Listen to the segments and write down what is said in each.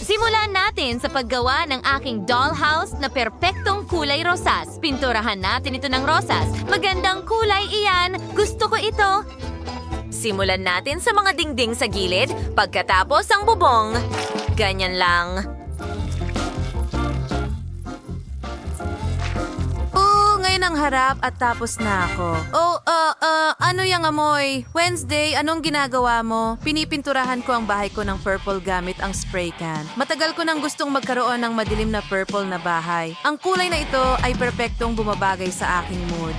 Simulan natin sa paggawa ng aking dollhouse na perpektong kulay rosas. Pinturahan natin ito ng rosas. Magandang kulay iyan. Gusto ko ito. Simulan natin sa mga dingding sa gilid, pagkatapos ang bubong. Ganyan lang. Ngayon ang harap at tapos na ako. Ano yung amoy? Wednesday, anong ginagawa mo? Pinipinturahan ko ang bahay ko ng purple gamit ang spray can. Matagal ko nang gustong magkaroon ng madilim na purple na bahay. Ang kulay na ito ay perpektong bumabagay sa aking mood.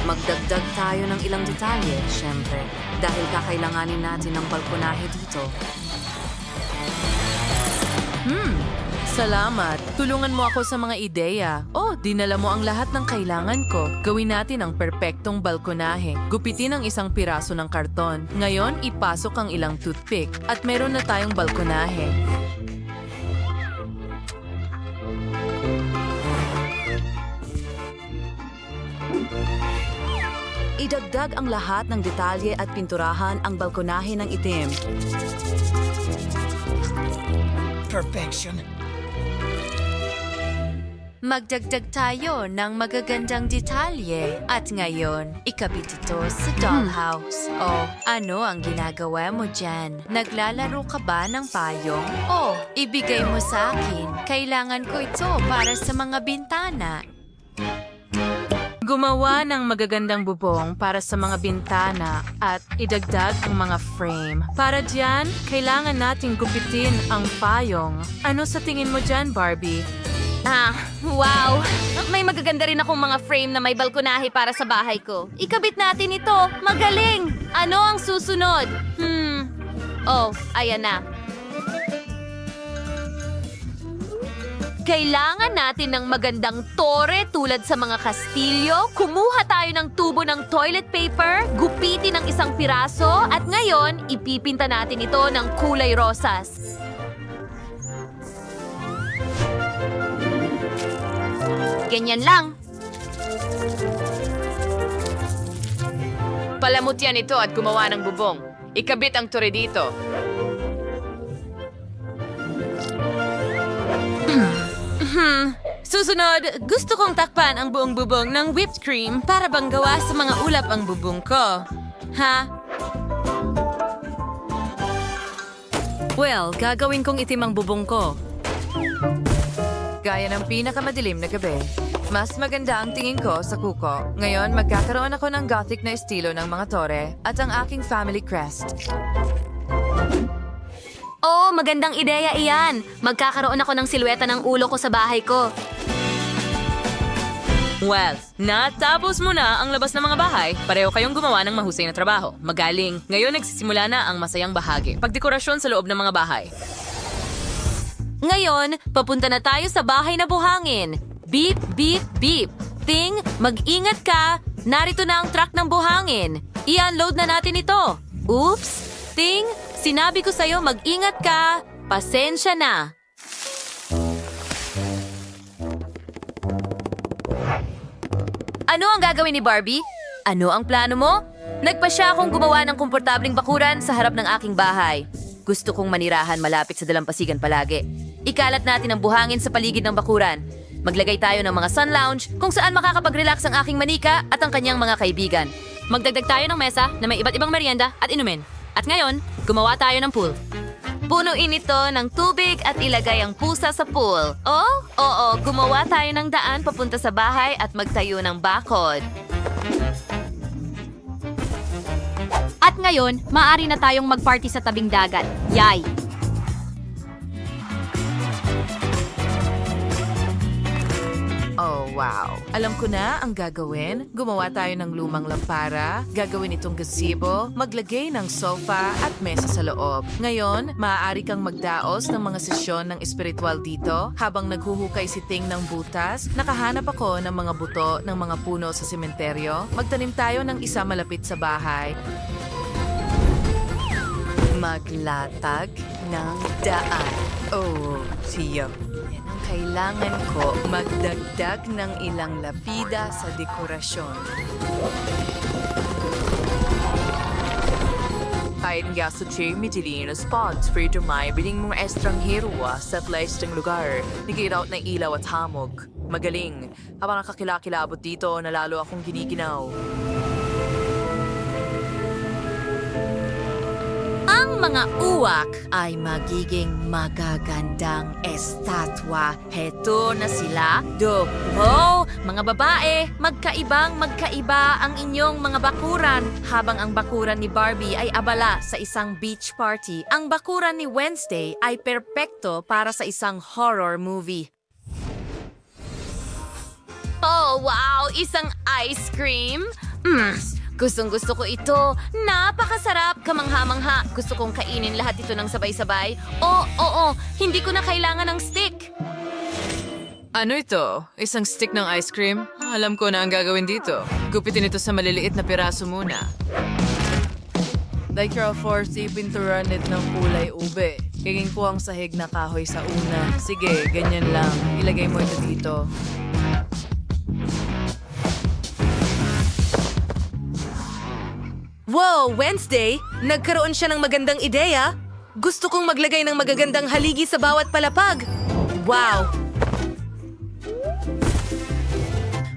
Magdagdag tayo ng ilang detalye, syempre. Dahil kakailanganin natin ng balkonahe dito. Salamat. Tulungan mo ako sa mga ideya. Dinala mo ang lahat ng kailangan ko. Gawin natin ang perpektong balkonahe. Gupitin ang isang piraso ng karton. Ngayon, ipasok ang ilang toothpick. At meron na tayong balkonahe. Idagdag ang lahat ng detalye at pinturahan ang balkonahe ng itim. Perfection. Magdagdag tayo ng magagandang detalye. At ngayon, ikabit ito sa dollhouse. Ano ang ginagawa mo dyan? Naglalaro ka ba ng payong? Ibigay mo sa akin. Kailangan ko ito para sa mga bintana. Gumawa ng magagandang bubong para sa mga bintana at idagdag ang mga frame. Para diyan, kailangan nating gupitin ang payong. Ano sa tingin mo dyan, Barbie? Wow! May magaganda rin akong mga frame na may balkonahe para sa bahay ko. Ikabit natin ito! Magaling! Ano ang susunod? Ayan na. Kailangan natin ng magandang tore tulad sa mga kastilyo. Kumuha tayo ng tubo ng toilet paper, gupitin ng isang piraso, at ngayon, ipipinta natin ito ng kulay rosas. Ganyan lang. Palamut yan ito at gumawa ng bubong. Ikabit ang tore dito. Susunod, gusto kong takpan ang buong bubong ng whipped cream para bang gawa sa mga ulap ang bubong ko. Well, gagawin kong itim ang bubong ko. Gaya ng pinakamadilim na gabi. Mas maganda ang tingin ko sa kuko. Ngayon, magkakaroon ako ng gothic na estilo ng mga tore at ang aking family crest. Magandang ideya iyan. Magkakaroon ako ng silweta ng ulo ko sa bahay ko. Well, natapos mo na ang labas ng mga bahay. Pareho kayong gumawa ng mahusay na trabaho. Magaling. Ngayon nagsisimula na ang masayang bahagi. Pagdekorasyon sa loob ng mga bahay. Ngayon, papunta na tayo sa bahay na buhangin. Beep, beep, beep. Ting, mag-ingat ka. Narito na ang truck ng buhangin. I-unload na natin ito. Oops! Ting, sinabi ko sa'yo mag-ingat ka. Pasensya na. Ano ang gagawin ni Barbie? Ano ang plano mo? Nagpa siya akong gumawa ng komportabling bakuran sa harap ng aking bahay. Gusto kong manirahan malapit sa dalampasigan palagi. Ikalat natin ang buhangin sa paligid ng bakuran. Maglagay tayo ng mga sun lounge kung saan makakapag-relax ang aking manika at ang kanyang mga kaibigan. Magdagdag tayo ng mesa na may iba't ibang merienda at inumin. At ngayon, gumawa tayo ng pool. Punuin ito ng tubig at ilagay ang pusa sa pool. Gumawa tayo ng daan papunta sa bahay at magtayo ng bakod. At ngayon, maaari na tayong mag-party sa tabing dagat. Yay! Wow. Alam ko na ang gagawin. Gumawa tayo ng lumang lampara, gagawin itong gazebo, maglagay ng sofa at mesa sa loob. Ngayon, maaari kang magdaos ng mga sesyon ng espiritual dito. Habang naghuhukay si Ting ng butas, nakahanap ako ng mga buto ng mga puno sa sementeryo. Magtanim tayo ng isa malapit sa bahay. Maglatag ng daan. Siya. Kailangan ko magdagdag ng ilang lapida sa dekorasyon. Kahit nga sa midilin na spots for ito may biling mga estranghero sa plaistang lugar. Nag-iiraut na ilaw at hamog. Magaling. Habang nakakilakilabot dito, nalalo akong giniginaw. Ang mga uwak ay magiging magagandang estatwa. Heto na sila. Mga babae, magkaiba ang inyong mga bakuran. Habang ang bakuran ni Barbie ay abala sa isang beach party, ang bakuran ni Wednesday ay perpekto para sa isang horror movie. Oh, wow! Isang ice cream? Gustong-gusto ko ito. Napakasarap, kamangha-mangha. Gusto kong kainin lahat ito ng sabay-sabay. Oo, hindi ko na kailangan ng stick. Ano ito? Isang stick ng ice cream? Alam ko na ang gagawin dito. Gupitin ito sa maliliit na piraso muna. Like your force, ipinturan ng kulay ube. Gaging ko ang sahig na kahoy sa una. Sige, ganyan lang. Ilagay mo ito dito. Wow, Wednesday! Nagkaroon siya ng magandang ideya. Gusto kong maglagay ng magagandang haligi sa bawat palapag. Wow!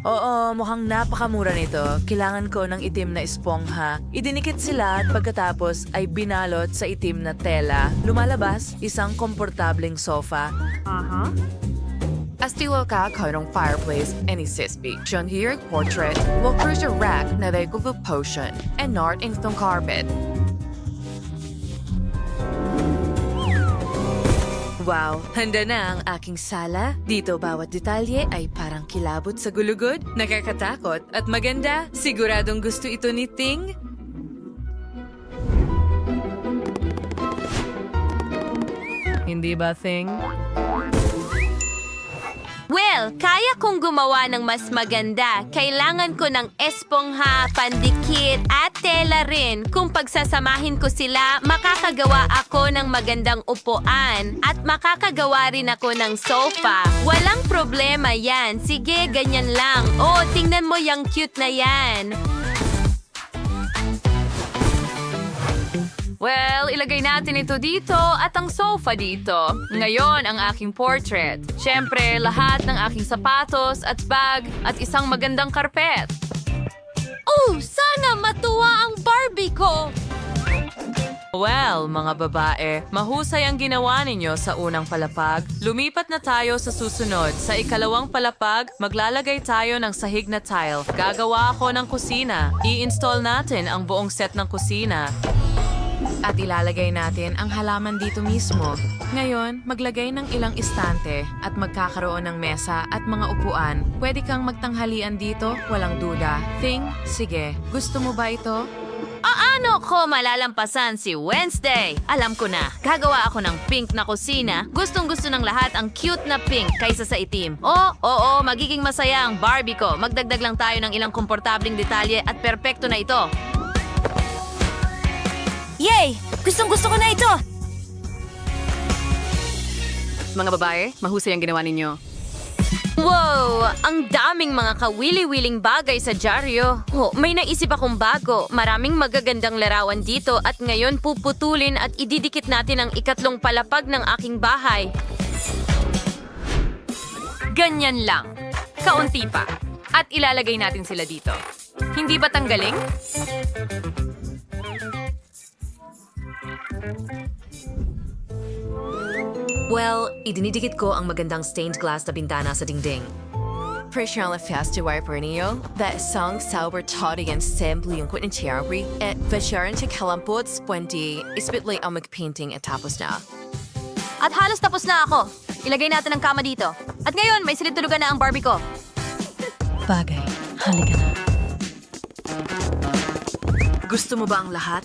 Oo, mukhang napakamura nito. Kailangan ko ng itim na espongha. Idinikit sila at pagkatapos ay binalot sa itim na tela. Lumalabas isang komportableng sofa. Estilo ka ng fireplace and isisbi. Shown here portrait will cruise your rack na they go potion and not instant carpet. Wow, handa na ang aking sala. Dito bawat detalye ay parang kilabot sa gulugod, nakakatakot at maganda. Siguradong gusto ito ni Ting. Hindi ba, Thing? Well, kaya kong gumawa ng mas maganda. Kailangan ko ng espongha, pandikit, at tela rin. Kung pagsasamahin ko sila, makakagawa ako ng magandang upuan at makakagawa rin ako ng sofa. Walang problema yan. Sige, ganyan lang. Oh, tingnan mo yung cute na yan. Well, ilagay natin ito dito at ang sofa dito. Ngayon, ang aking portrait. Siyempre, lahat ng aking sapatos at bag at isang magandang karpet. Oh, sana matuwa ang Barbie ko! Well, mga babae, mahusay ang ginawa ninyo sa unang palapag. Lumipat na tayo sa susunod. Sa ikalawang palapag, maglalagay tayo ng sahig na tile. Gagawa ako ng kusina. I-install natin ang buong set ng kusina. At ilalagay natin ang halaman dito mismo. Ngayon, maglagay ng ilang istante at magkakaroon ng mesa at mga upuan. Pwede kang magtanghalian dito, walang duda. Thing, sige. Gusto mo ba ito? Ano ko malalampasan si Wednesday? Alam ko na, gagawa ako ng pink na kusina. Gustong-gusto ng lahat ang cute na pink kaysa sa itim. Oo, magiging masaya ang Barbie ko. Magdagdag lang tayo ng ilang komportabling detalye at perpekto na ito. Yay! Gustong-gusto ko na ito! Mga babae, mahusay ang ginawa ninyo. Wow! Ang daming mga kawili-wiling bagay sa dyaryo. Oh, may naisip akong bago. Maraming magagandang larawan dito at ngayon puputulin at ididikit natin ang ikatlong palapag ng aking bahay. Ganyan lang. Kaunti pa. At ilalagay natin sila dito. Hindi ba tanggaling? Well, idinidikit ko ang magandang stained glass na bintana sa dingding. Personal festival per niyo, that song sober toddy and simply yung kwit ng cherry, at basyaran sa kalampot, spwenty, ispitly ang magpainting at tapos na. At halos tapos na ako. Ilagay natin ang kama dito. At ngayon, may silid-tulugan na ang Barbie ko. Bagay, halika na. Gusto mo ba ang lahat?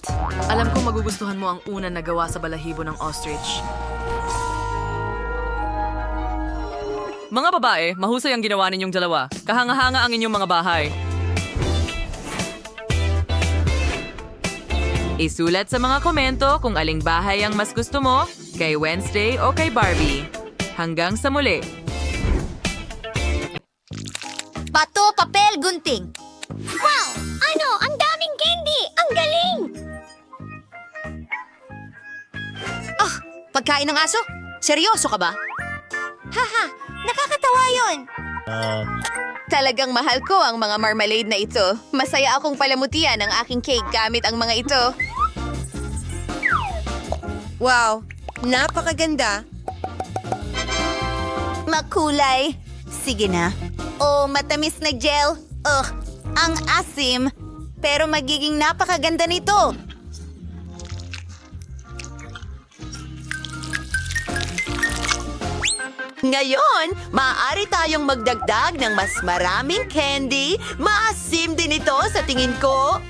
Alam kong magugustuhan mo ang una na gawa sa balahibo ng ostrich. Mga babae, mahusay ang ginawa ninyong dalawa. Kahanga-hanga ang inyong mga bahay. Isulat sa mga komento kung aling bahay ang mas gusto mo, kay Wednesday o kay Barbie. Hanggang sa muli. Bato, papel, gunting. Wow! Ano? Ang daming candy! Ang galing! Pagkain ng aso? Seryoso ka ba? Haha, nakakatawa yun. Talagang mahal ko ang mga marmalade na ito. Masaya akong palamutian ang aking cake gamit ang mga ito. Wow, napakaganda. Makulay. Sige na. Oh, matamis na gel. Ugh, ang asim. Pero magiging napakaganda nito. Ngayon, maaari tayong magdagdag ng mas maraming candy. Maasim din ito sa tingin ko.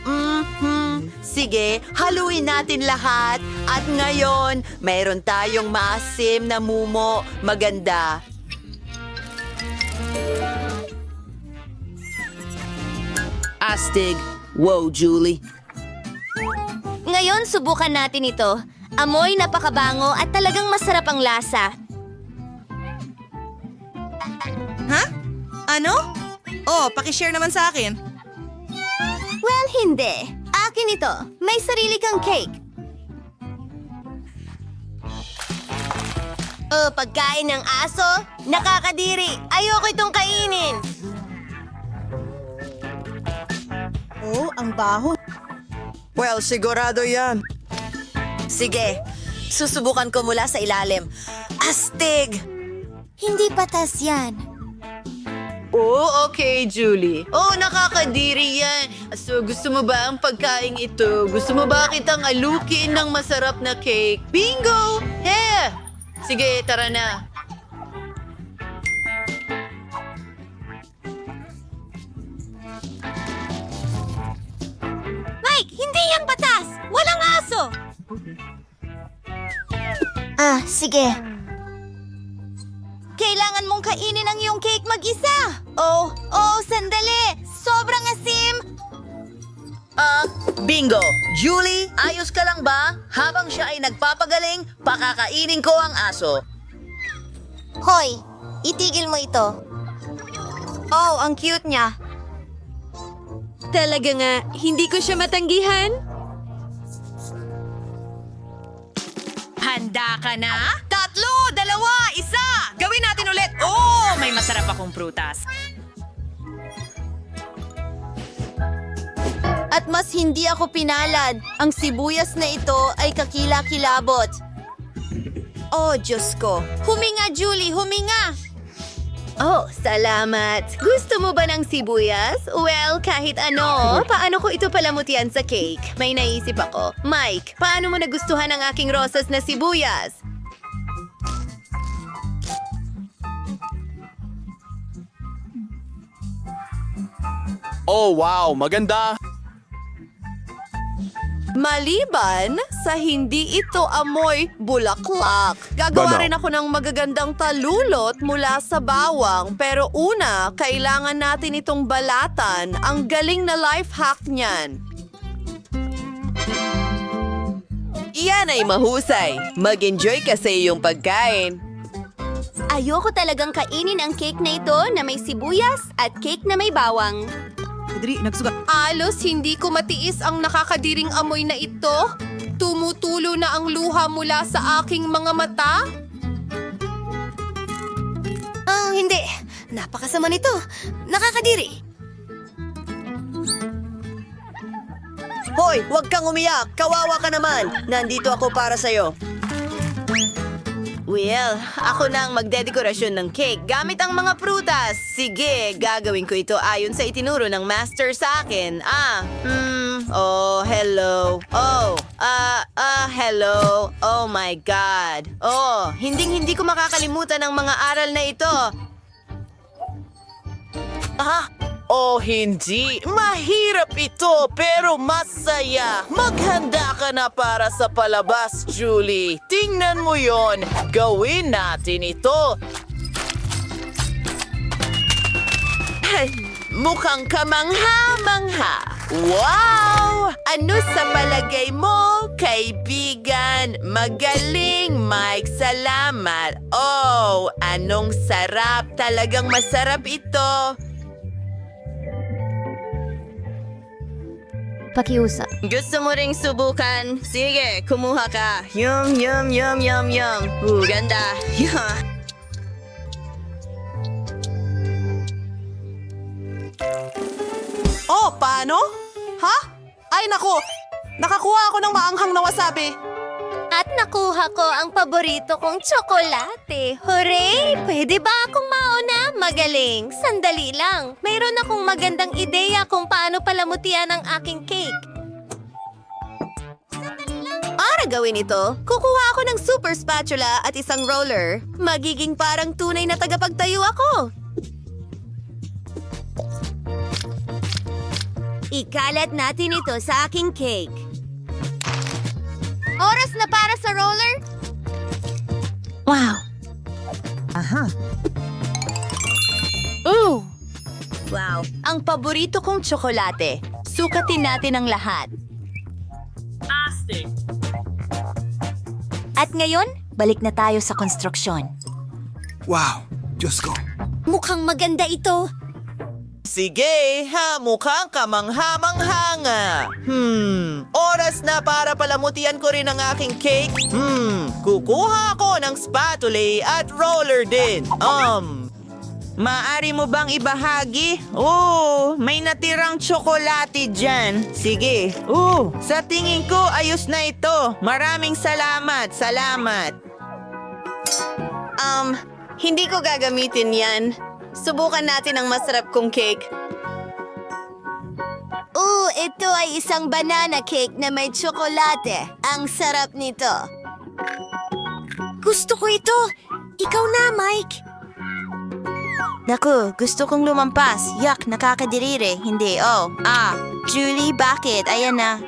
Sige, haluin natin lahat. At ngayon, mayroon tayong maasim na mumo. Maganda. Astig. Wow, Julie. Ngayon, subukan natin ito. Amoy napakabango at talagang masarap ang lasa. Ha? Ano? Oh, pakishare naman sa akin. Well, hindi. Akin ito. May sarili kang cake. Oh, pagkain ng aso? Nakakadiri. Ayoko itong kainin. Oh, ang baho. Well, sigurado yan. Sige, susubukan ko mula sa ilalim. Astig! Hindi patas yan. Oh, okay, Julie. Oh, nakakadiri yan. So, gusto mo ba ang pagkain ito? Gusto mo ba kitang alukin ng masarap na cake? Bingo! Yeah! Sige, tara na. Mike, hindi yan patas! Walang aso! Ah, sige. Kailangan mong kainin ang iyong cake mag-isa. Oh, sandali. Sobrang asim. Bingo! Julie, ayos ka lang ba? Habang siya ay nagpapagaling, pakakainin ko ang aso. Hoy, itigil mo ito. Oh, ang cute niya. Talaga nga, hindi ko siya matanggihan. Handa ka na? 3, 2, 1! Gawin natin ulit! Oh, may masarap akong prutas. At mas hindi ako pinalad. Ang sibuyas na ito ay kakila-kilabot. Oh, Diyos ko. Huminga, Julie, huminga! Oh, salamat. Gusto mo ba ng sibuyas? Well, kahit ano. Paano ko ito palamutian sa cake? May naisip ako. Mike, paano mo nagustuhan ang aking rosas na sibuyas? Oh, wow! Maganda! Maliban sa hindi ito amoy bulaklak. Gagawa Banaw. rin ako ng magagandang talulot mula sa bawang. Pero una, kailangan natin itong balatan. Ang galing na life hack niyan. Iyan ay mahusay. Mag-enjoy ka sa iyong pagkain. Ayoko talagang kainin ang cake na ito na may sibuyas at cake na may bawang. Kadiri, nagsugat. Alos, hindi ko matiis ang nakakadiring amoy na ito. Tumutulo na ang luha mula sa aking mga mata. Hindi. Napakasama nito. Nakakadiri. Hoy, huwag kang umiyak. Kawawa ka naman. Nandito ako para sa'yo. Well, ako na ang magdedekorasyon ng cake gamit ang mga prutas. Sige, gagawin ko ito ayon sa itinuro ng master sa akin. Hello. Hello. Oh my God. Oh, hindi ko makakalimutan ang mga aral na ito. Oh, hindi. Mahirap ito, pero masaya. Maghanda ka na para sa palabas, Julie. Tingnan mo yon. Gawin natin ito. Mukhang kamangha-mangha. Wow! Ano sa palagay mo, kaibigan? Magaling, Mike. Salamat. Oh, anong sarap. Talagang masarap ito. Pakiusap. Gusto mo ring subukan? Sige, kumuha ka. Yum, yum, yum, yum, yum. Ganda. Yeah. Oh, paano? Ha? Ay, naku! Nakakuha ako ng maanghang na wasabi. At nakuha ko ang paborito kong tsokolate. Hooray! Pwede ba akong mauna? Magaling. Sandali lang. Mayroon akong magandang ideya kung paano palamutian ang aking cake. Para gawin ito, kukuha ako ng super spatula at isang roller. Magiging parang tunay na tagapagtayo ako. Ikalat natin ito sa aking cake. Oras na para sa roller? Wow! Ooh! Wow! Ang paborito kong tsokolate. Sukatin natin ang lahat. At ngayon, balik na tayo sa konstruksyon. Wow! Diyos ko! Mukhang maganda ito. Sige, mukhang kamangha-manghanga. Oras na para palamutian ko rin ang aking cake. Kukuha ako ng spatula at roller din. Maari mo bang ibahagi? Oh, may natirang tsokolate dyan. Sige. Sa tingin ko, ayos na ito. Maraming salamat. Hindi ko gagamitin yan. Subukan natin ang masarap kong cake. Ito ay isang banana cake na may tsokolate. Ang sarap nito. Gusto ko ito. Ikaw na, Mike. Naku, gusto kong lumampas. Yak, nakakadirire. Hindi, Julie, bakit? Ayan na.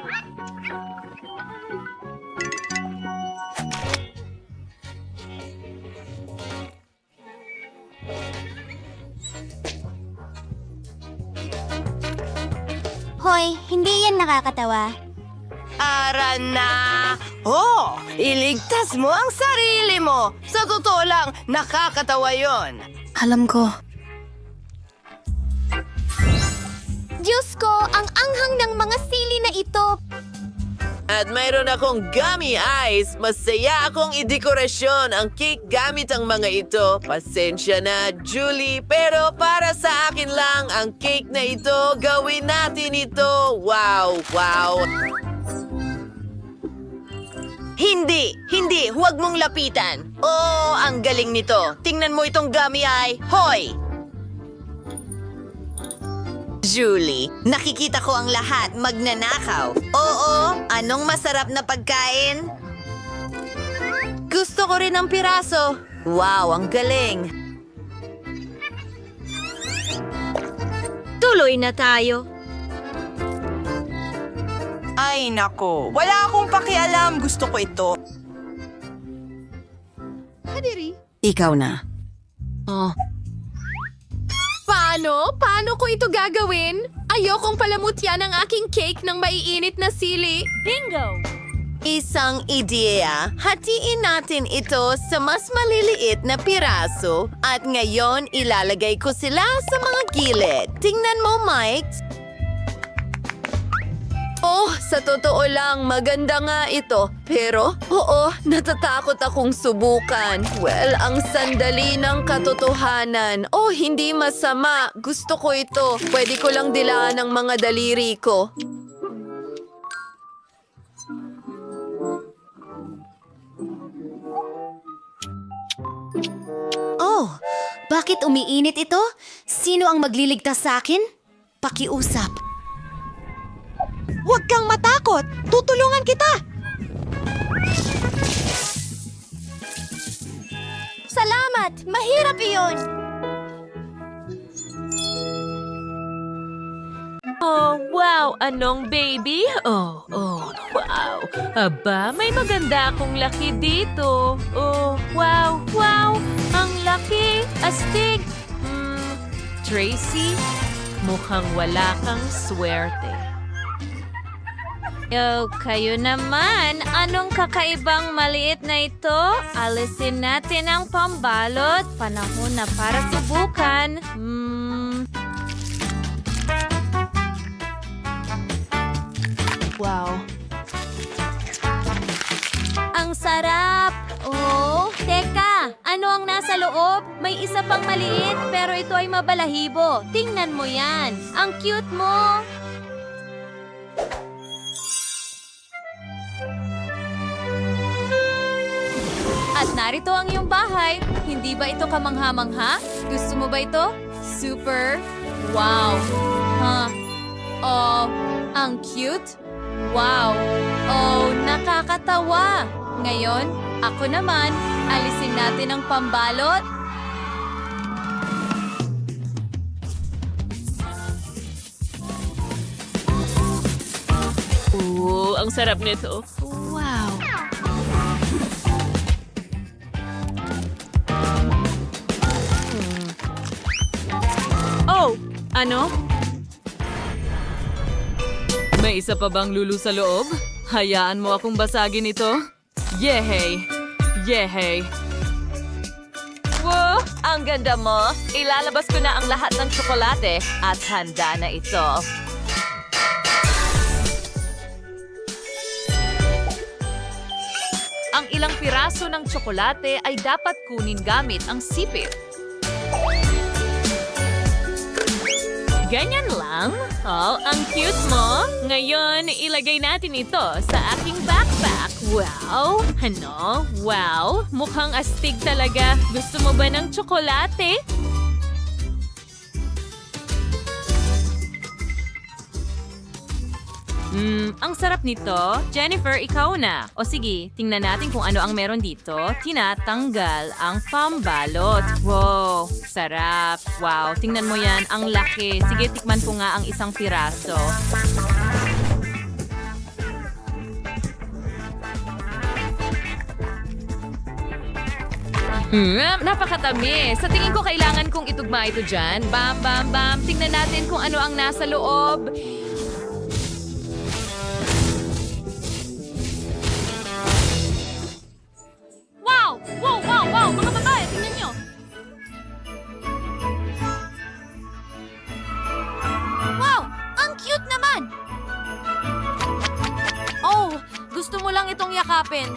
Hoy, hindi yan nakakatawa. Ara na! Oh, iligtas mo ang sarili mo. Sa totoo lang, nakakatawa yon. Alam ko. Diyos ko, ang anghang ng mga sili na ito. At mayroon akong gummy eyes. Masaya akong idekorasyon ang cake gamit ang mga ito. Pasensya na, Julie. Pero para sa akin lang ang cake na ito. Gawin natin ito. Wow. Hindi. Huwag mong lapitan. Oh, ang galing nito. Tingnan mo itong gummy eye. Hoy! Julie, nakikita ko ang lahat magnanakaw. Oo, anong masarap na pagkain? Gusto ko rin ng piraso. Wow, ang galing. Tuloy na tayo. Ay, nako. Wala akong pakialam. Gusto ko ito. Ikaw na. Paano ko ito gagawin? Ayokong palamutyan ang aking cake ng maiinit na sili. Bingo! Isang ideya, hatiin natin ito sa mas maliliit na piraso at ngayon ilalagay ko sila sa mga gilid. Tingnan mo, Mike. Oh, sa totoo lang, maganda nga ito. Pero, natatakot akong subukan. Well, ang sandali ng katotohanan. Oh, hindi masama. Gusto ko ito. Pwede ko lang dilaan ang mga daliri ko. Oh, bakit umiinit ito? Sino ang magliligtas sa akin? Pakiusap. Huwag kang matakot. Tutulungan kita. Salamat! Mahirap iyon! Oh, wow! Anong baby? Oh, wow! Aba, may maganda akong laki dito. Oh, wow! Ang laki! Astig! Tracy, mukhang wala kang swerte. Kayo naman. Anong kakaibang maliit na ito? Alisin natin ang pambalot. Panahon na para subukan. Wow. Ang sarap! Oh, teka! Ano ang nasa loob? May isa pang maliit, pero ito ay mabalahibo. Tingnan mo yan. Ang cute mo! At narito ang iyong bahay. Hindi ba ito kamangha-mangha? Gusto mo ba ito? Super. Wow. Huh. Oh, ang cute. Wow. Oh, nakakatawa. Ngayon, ako naman, alisin natin ang pambalot. Oo, ang sarap nito. Wow. Oh, ano? May isa pa bang lulu sa loob? Hayaan mo akong basagin ito. Yehey! Yehey! Wow, ang ganda mo. Ilalabas ko na ang lahat ng tsokolate at handa na ito. Ang ilang piraso ng tsokolate ay dapat kunin gamit ang sipit. Ganyan lang? Oh, ang cute mo. Ngayon, ilagay natin ito sa aking backpack. Wow! Ano? Wow! Mukhang astig talaga. Gusto mo ba ng tsokolate? Ang sarap nito. Jennifer, ikaw na. O sige, tingnan natin kung ano ang meron dito. Tinatanggal ang pambalot. Wow, sarap. Wow, tingnan mo yan. Ang laki. Sige, tikman ko nga ang isang piraso. Napakatamis. Sa tingin ko kailangan kong itugma ito dyan. Bam, bam, bam. Tingnan natin kung ano ang nasa loob. Wow! Wow, wow, wow! Mga babae, tingnan nyo! Wow! Ang cute naman! Oh, gusto mo lang itong yakapin.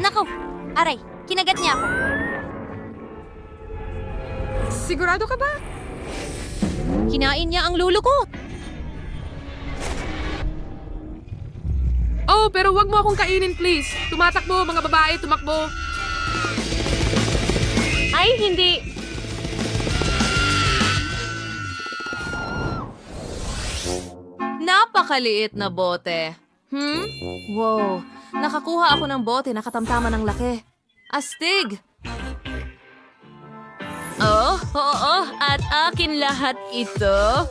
Nako! Aray, kinagat niya ako. Sigurado ka ba? Kinain niya ang lulo ko. Oh, pero wag mo akong kainin, please. Tumatakbo, mga babae, tumakbo. Ay, hindi. Napakaliit na bote. Wow, nakakuha ako ng bote na katamtaman ng laki. Astig! Oo, at akin lahat ito.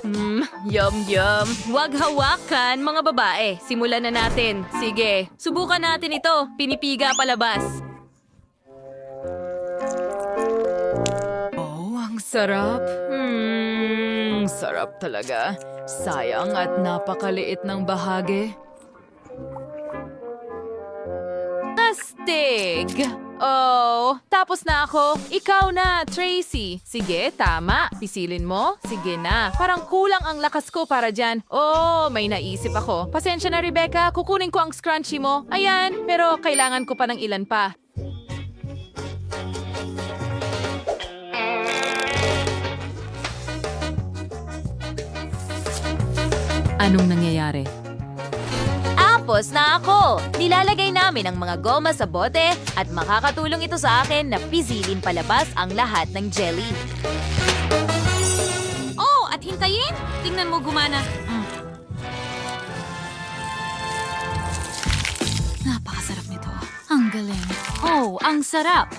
Yum, yum. Huwag hawakan, mga babae. Simulan na natin. Sige, subukan natin ito. Pinipiga palabas. Oh, ang sarap. Sarap talaga. Sayang at napakaliit ng bahagi. Astig! Oh, tapos na ako. Ikaw na, Tracy. Sige, tama. Pisilin mo. Sige na. Parang kulang ang lakas ko para dyan. Oh, may naisip ako. Pasensya na, Rebecca. Kukunin ko ang scrunchie mo. Ayan, pero kailangan ko pa ng ilan pa. Anong nangyayari? Tapos na ako! Nilalagay namin ang mga goma sa bote at makakatulong ito sa akin na pisilin palabas ang lahat ng jelly. Oh, at hintayin. Tingnan mo gumana. Napakasarap nito. Ang galing. Oh, ang sarap!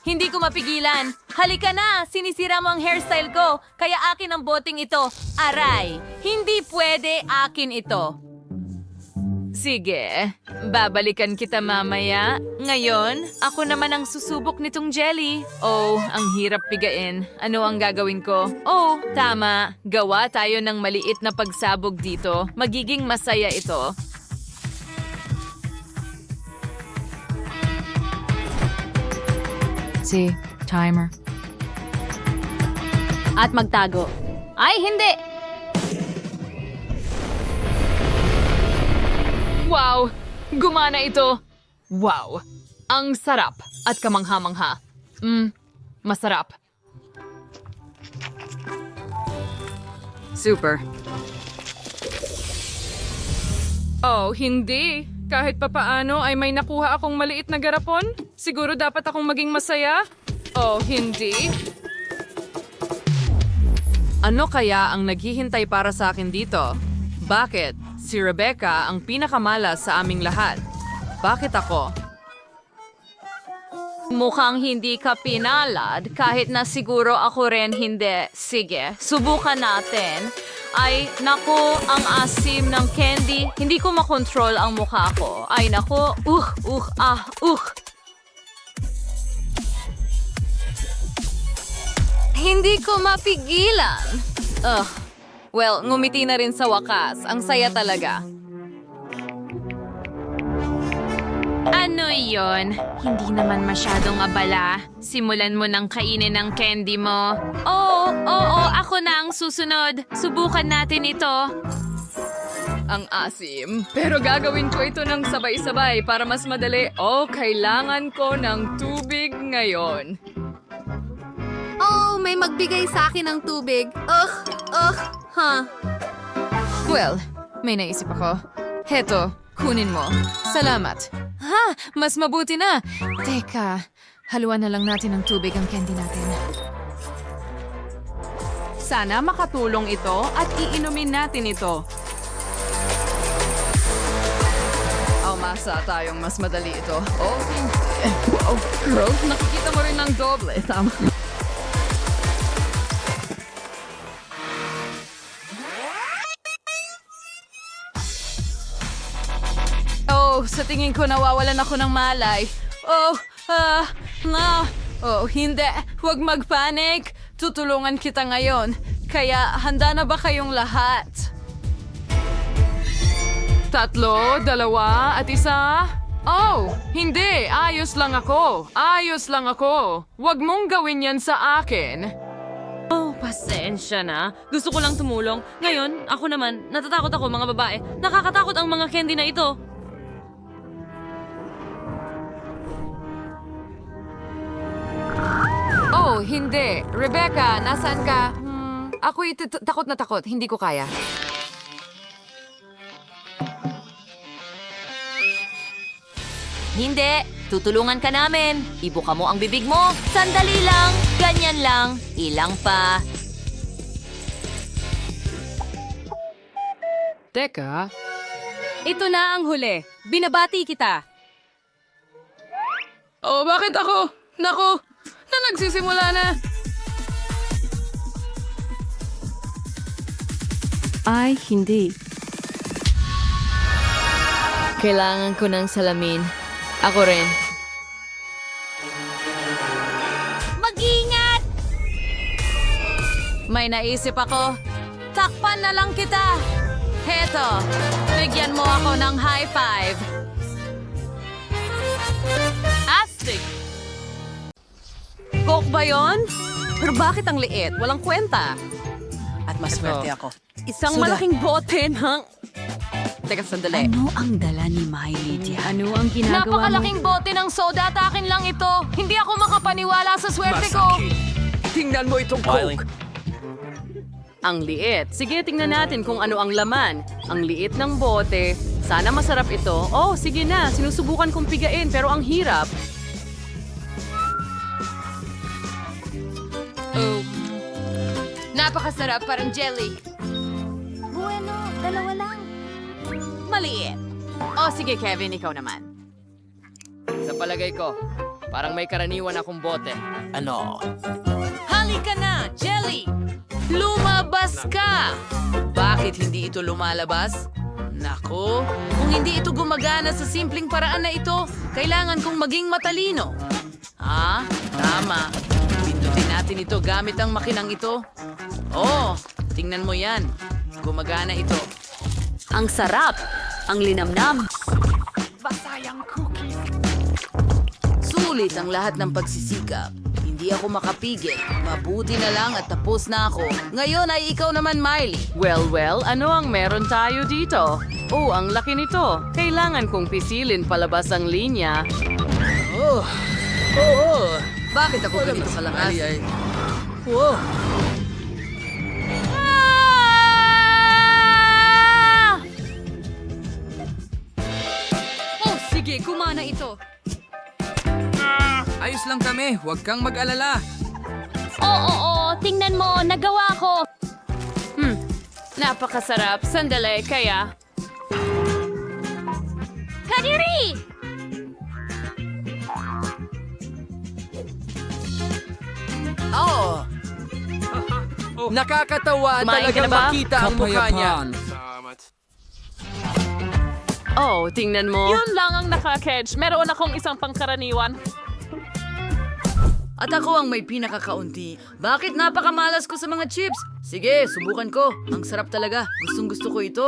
Hindi ko mapigilan. Halika na! Sinisira mo ang hairstyle ko. Kaya akin ang boting ito. Aray! Hindi pwede akin ito. Sige, babalikan kita mamaya. Ngayon, ako naman ang susubok nitong jelly. Oh, ang hirap pigain. Ano ang gagawin ko? Oh, tama. Gawa tayo ng maliit na pagsabog dito. Magiging masaya ito. At magtago. Ay, hindi! Wow! Gumana ito! Wow! Ang sarap at kamangha-mangha. Masarap. Super. Oh, hindi. Kahit papaano ay may nakuha akong maliit na garapon. Siguro dapat akong maging masaya. Oh, hindi. Ano kaya ang naghihintay para sa akin dito? Bakit? Si Rebecca ang pinakamalas sa aming lahat. Bakit ako? Mukhang hindi ka pinalad, kahit na siguro ako rin hindi. Sige, subukan natin. Ay, naku, ang asim ng candy. Hindi ko makontrol ang mukha ko. Ay, naku, Hindi ko mapigilan. Well, ngumiti na rin sa wakas. Ang saya talaga. Ano yon? Hindi naman masyadong abala. Simulan mo nang kainin ang candy mo. Oo, ako na ang susunod. Subukan natin ito. Ang asim. Pero gagawin ko ito ng sabay-sabay para mas madali. Kailangan ko ng tubig ngayon. Oh, may magbigay sa akin ng tubig. Well, may naisip ako. Heto, kunin mo. Salamat. Mas mabuti na. Teka, haluan na lang natin ng tubig ang candy natin. Sana makatulong ito at iinumin natin ito. Masa tayong mas madali ito. Hindi. Wow, Rose, nakikita mo rin ng doble. Tama. Sa tingin ko nawawalan ako ng malay. Hindi. Huwag magpanik. Tutulungan kita ngayon. Kaya handa na ba kayong lahat? 3, 2, at 1. Hindi. Ayos lang ako. Huwag mong gawin yan sa akin. Pasensya na. Gusto ko lang tumulong. Ngayon, ako naman, natatakot ako mga babae. Nakakatakot ang mga candy na ito. Hindi. Rebecca, nasaan ka? Ako'y takot na takot. Hindi ko kaya. Hindi. Tutulungan ka namin. Ibuka mo ang bibig mo. Sandali lang. Ganyan lang. Ilang pa. Teka. Ito na ang huli. Binabati kita. Bakit ako? Naku, nagsisimula na. Ay, hindi. Kailangan ko ng salamin. Ako rin. Mag-ingat! May naisip ako. Takpan na lang kita. Heto, bigyan mo ako ng high five. Astig! Coke ba yun? Pero bakit ang liit? Walang kwenta. At maswerte ako. Isang malaking bote ng... Teka, sandali. Ano ang dala ni Miley diyan? Ano ang ginagawa Napakalaking bote ng soda at akin lang ito. Hindi ako makapaniwala sa swerte ko. Tingnan mo itong Coke. Ang liit. Sige, tingnan natin kung ano ang laman. Ang liit ng bote. Sana masarap ito. Sige na. Sinusubukan kong pigain pero ang hirap. Napakasarap, parang jelly. Bueno, dalawa lang. Maliit. Sige Kevin, ikaw naman. Sa palagay ko, parang may karaniwan akong bote. Ano? Halika na, Jelly! Lumabas ka! Bakit hindi ito lumalabas? Nako, kung hindi ito gumagana sa simpleng paraan na ito, kailangan kong maging matalino. Tama. Pindutin natin ito gamit ang makinang ito. Tingnan mo yan. Gumagana ito. Ang sarap! Ang linamnam! Sulit ang lahat ng pagsisikap. Hindi ako makapigil. Mabuti na lang at tapos na ako. Ngayon ay ikaw naman, Miley. Well, ano ang meron tayo dito? Oh, ang laki nito. Kailangan kong pisilin palabas ang linya. Bakit ako ganito kalakas? Wow. Oh, sige, kumana ito. Ayos lang kami, huwag kang mag-alala. Oo, tingnan mo, nagawa ko. Napakasarap. Sandali, kaya... Kadiri! Oh, Nakakatawa Kumain ka talaga na ba? makita ang mukha niya. Oh, tingnan mo. Yun lang ang nakakedge. Meron akong isang pangkaraniwan. at ako ang may pinakakaunti. Bakit napakamalas ko sa mga chips? Sige, subukan ko. Ang sarap talaga. Gustong gusto ko ito.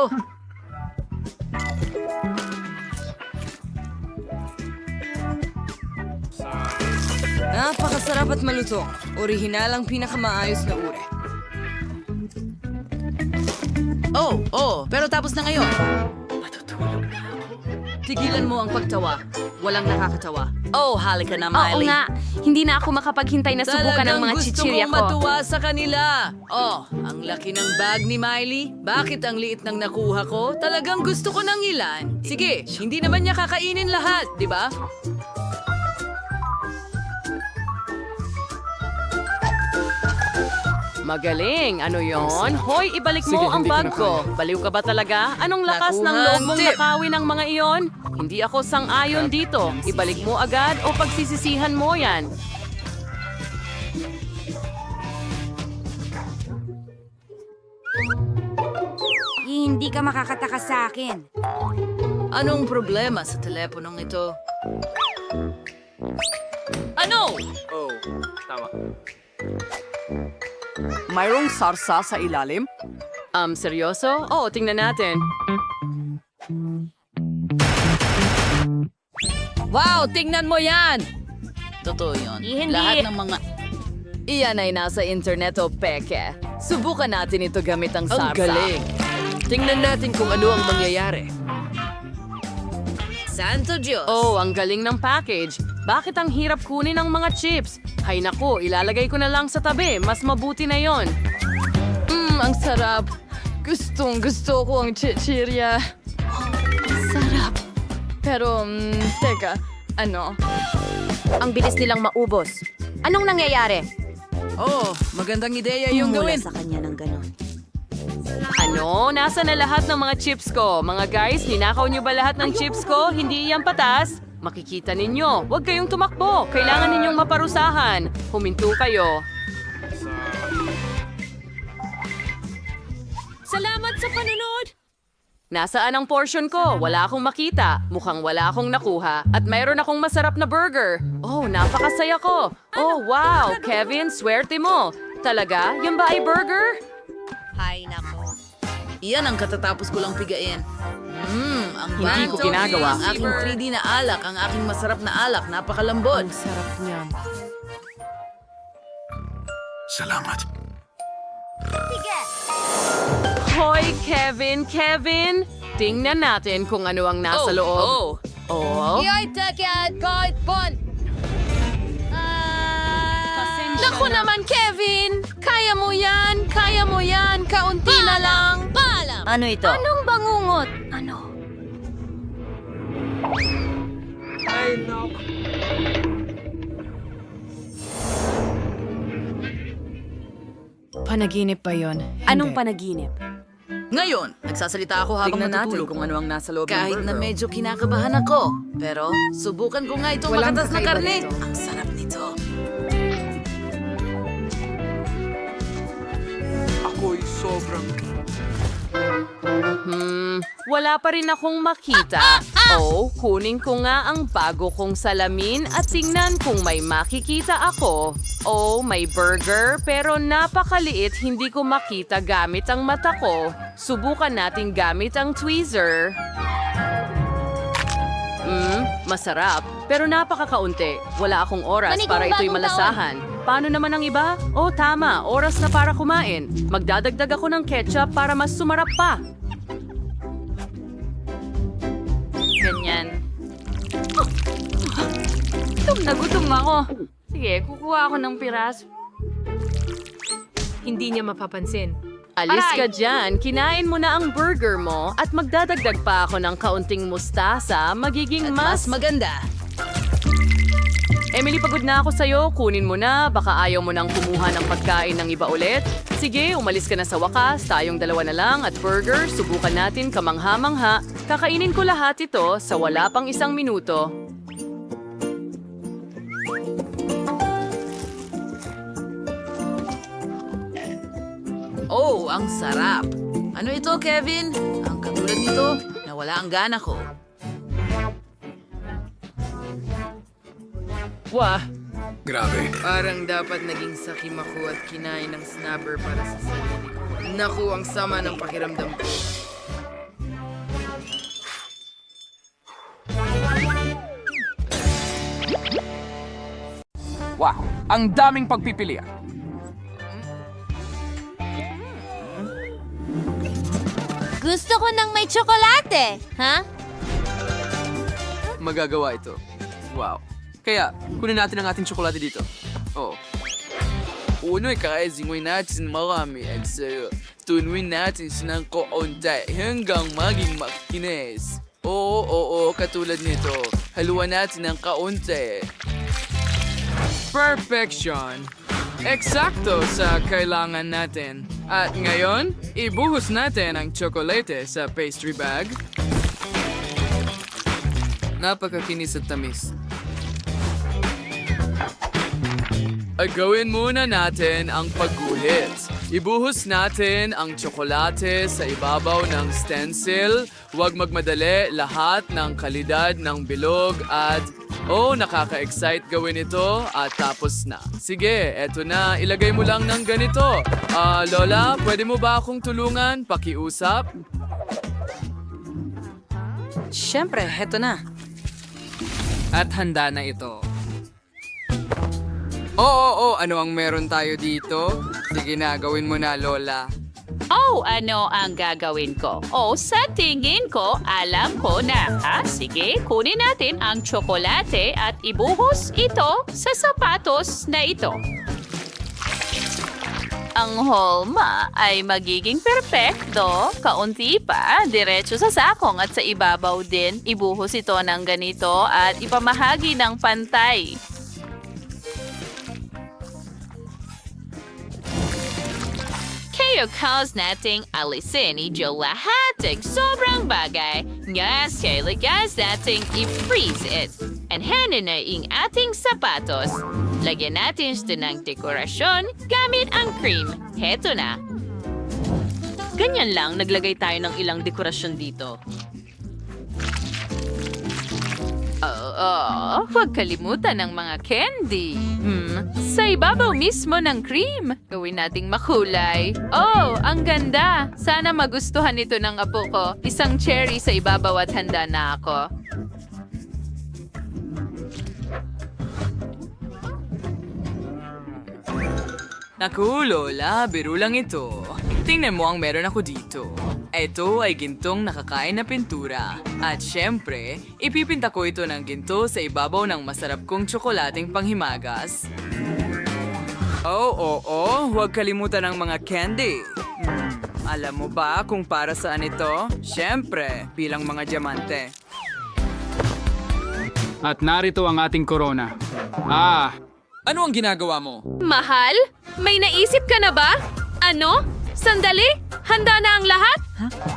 Napakasarap at malutong. Orihinal ang pinakamaayos na uri. Pero tapos na ngayon. Matutulog na. Tigilan mo ang pagtawa. Walang nakakatawa. Halika na, Miley. Oo nga, hindi na ako makapaghintay na subukan ang mga chichirya gusto kong ko. matuwa sa kanila. Ang laki ng bag ni Miley. Bakit ang liit ng nakuha ko? Talagang gusto ko ng ilan. Sige, hindi naman niya kakainin lahat, di ba? Magaling. Ano yon? Hoy, ibalik mo ang bag ko. Baliw ka ba talaga? Anong lakas ng Nakuha loob ang mong tip. nakawin ng mga iyon? Hindi ako sang-ayon dito. Ibalik mo agad o pagsisisihan mo yan. Hindi ka makakatakas sa akin. Anong problema sa teleponong ito? Ano? Mayroong sarsa sa ilalim? Seryoso? Oo, tingnan natin. Wow, tingnan mo yan! Totoo yun. Hindi. Lahat ng mga... Iyan ay nasa internet o peke. Subukan natin ito gamit ang sarsa. Ang galing. Tingnan natin kung ano ang mangyayari. Santo Diyos! Ang galing ng package. Bakit ang hirap kunin ang mga chips? Hay nako, ilalagay ko na lang sa tabi. Mas mabuti na yon. Ang sarap. Gusto ko ang chichirya. Sarap. Pero, teka, ano? Ang bilis nilang maubos. Anong nangyayari? Magandang ideya yung Mula gawin. sa kanya ng ganon. Ano? Nasa na lahat ng mga chips ko? Mga guys, ninakaw niyo ba lahat ng chips ko? Hindi iyan patas? Makikita ninyo. Huwag kayong tumakbo. Kailangan ninyong maparusahan. Huminto kayo. Salamat sa panunod! Nasaan ang portion ko? Wala akong makita. Mukhang wala akong nakuha. At mayroon akong masarap na burger. Napakasaya ko. Wow! Kevin, swerte mo. Talaga? Yan ba ay burger? Hay nako. Iyan ang katatapos ko lang pigain. Ang Hindi ko Banto ginagawa. Ang aking 3D na alak, ang aking masarap na alak, napakalambot. Sarap niya. Salamat. Hoy, Kevin! Tingnan natin kung ano ang nasa loob. Naku naman, Kevin! Kaya mo yan! Kaya mo yan! Kaunti na lang! Paalam! Ano ito? Anong bangungot? Ano? Panaginip pa yon. Anong panaginip? Ngayon, nagsasalita ako habang Tingnan natin natutulog. kung ano ang nasa loob ng Kahit na burger. medyo kinakabahan ako. Pero, subukan ko nga itong Walang makatas na kakaiba karne. dito. Ang sarap nito. Ako'y sobrang... Wala pa rin akong makita. Kunin ko nga ang bago kong salamin at tingnan kung may makikita ako. May burger pero napakaliit, hindi ko makita gamit ang mata ko. Subukan natin gamit ang tweezer. Masarap. Pero napakakaunti. Wala akong oras Manigong para ito'y bagong malasahan. Paano naman ang iba? Oh, tama. Oras na para kumain. Magdadagdag ako ng ketchup para mas sumarap pa. Ganyan. Gutom na gutom ako. Sige, kukuha ako ng piraso. Hindi niya mapapansin. Alis ka dyan, kinain mo na ang burger mo at magdadagdag pa ako ng kaunting mustasa, magiging mas maganda. Emily, pagod na ako sa'yo. Kunin mo na. Baka ayaw mo nang kumuha ng pagkain ng iba ulit. Sige, umalis ka na sa wakas. Tayong dalawa na lang at burger. Subukan natin kamangha-mangha. Kakainin ko lahat ito sa wala pang 1 minuto. Oh, ang sarap. Ano ito, Kevin? Ang katulad nito, nawala ang gana ko. Wah, Grabe. parang dapat naging sakim ako at kinain ng snapper para sa sarili ko. Naku, ang sama ng pakiramdam ko. Wow, ang daming pagpipilian. Gusto ko ng may tsokolate. Ha? Magagawa ito. Wow. Kaya, kunin natin ang ating tsokolate dito. Oh. Uno, kakaizingwin natin marami at sa'yo. Tunuin natin ng kaunti hanggang maging makinis. Oo, katulad nito. Haluan natin ng kaunti. Perfection! Eksakto sa kailangan natin. At ngayon, ibuhos natin ang tsokolate sa pastry bag. Napakakinis at tamis. At gawin muna natin ang pagguhit. Ibuhos natin ang tsokolate sa ibabaw ng stencil. Huwag magmadali, lahat ng kalidad ng bilog at... Oh, nakaka-excite gawin ito at tapos na. Sige, eto na. Ilagay mo lang ng ganito. Lola, pwede mo ba akong tulungan? Pakiusap? Siyempre, heto na. At handa na ito. Oo, ano ang meron tayo dito? Sige na, gawin mo na, Lola. Oh, ano ang gagawin ko? Oh, sa tingin ko, alam ko na. Sige, kunin natin ang tsokolate at ibuhos ito sa sapatos na ito. Ang holma ay magiging perpekto. Kaunti pa, diretso sa sakong at sa ibabaw din. Ibuhos ito ng ganito at ipamahagi ng pantay. Kaya cause nating alisin ito lahat ng sobrang bagay. Ngas kailangas nating i-freeze it. And handa na yung ating sapatos. Lagyan natin ito ng dekorasyon gamit ang cream. Heto na. Ganyan lang, naglagay tayo ng ilang dekorasyon dito. Huwag kalimutan ng mga candy. Sa ibabaw mismo ng cream. Gawin nating makulay. Oh, ang ganda. Sana magustuhan ito ng apo ko. Isang cherry sa ibabaw at handa na ako. Naku, Lola, biro lang ito. Tingnan mo ang meron ako dito. Ito ay gintong nakakain na pintura. At syempre, ipipinta ko ito ng ginto sa ibabaw ng masarap kong tsokolating panghimagas. Oo, huwag kalimutan ang mga candy. Alam mo ba kung para saan ito? Syempre, bilang mga diamante. At narito ang ating corona. Ano ang ginagawa mo? Mahal? May naisip ka na ba? Ano? Sandali? Handa na ang lahat?